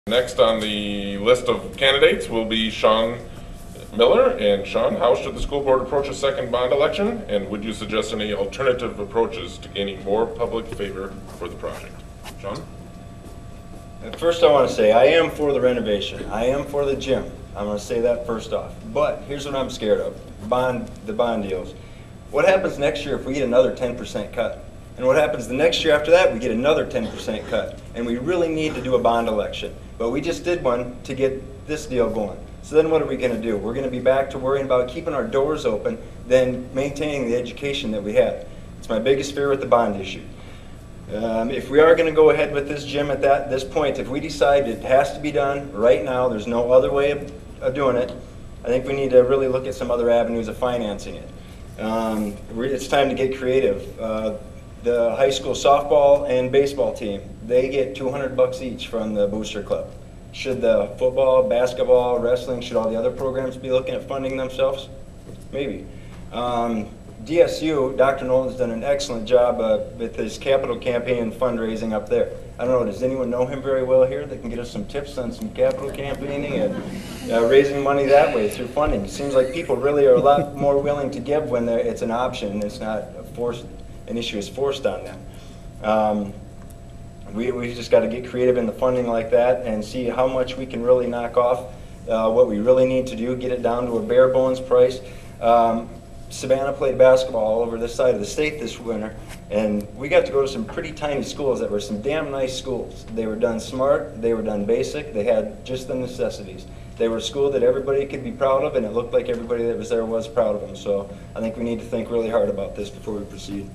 Next on the list of candidates will be Sean Miller. And Sean, how should the school board approach a second bond election? And would you suggest any alternative approaches to gaining more public favor for the project? Sean? First, I want to say I am for the renovation. I am for the gym. I'm going to say that first off. But here's what I'm scared of: the bond deals. What happens next year if we get another 10% cut? And what happens the next year after that? We get another 10% cut. And we really need to do a bond election. But we just did one to get this deal going. So then what are we going to do? We're going to be back to worrying about keeping our doors open than maintaining the education that we had. It's my biggest fear with the bond issue. If we are going to go ahead with this gym at this point, if we decide it has to be done right now, there's no other way of doing it, I think we need to really look at some other avenues of financing it. It's time to get creative. The high school softball and baseball team, they get $200 each from the Booster Club. Should the football, basketball, wrestling, should all the other programs be looking at funding themselves? Maybe. DSU, Dr. Nolan's done an excellent job with his capital campaign and fundraising up there. I don't know, does anyone know him very well here that can get us some tips on some capital campaigning and raising money that way through funding? It seems like people really are a lot more willing to give when it's an option and it's not an issue is forced on them. We just got to get creative in the funding like that and see how much we can really knock off what we really need to do, get it down to a bare bones price. Savannah played basketball all over this side of the state this winter, and we got to go to some pretty tiny schools that were some damn nice schools. They were done smart, they were done basic, they had just the necessities. They were a school that everybody could be proud of, and it looked like everybody that was there was proud of them. So I think we need to think really hard about this before we proceed.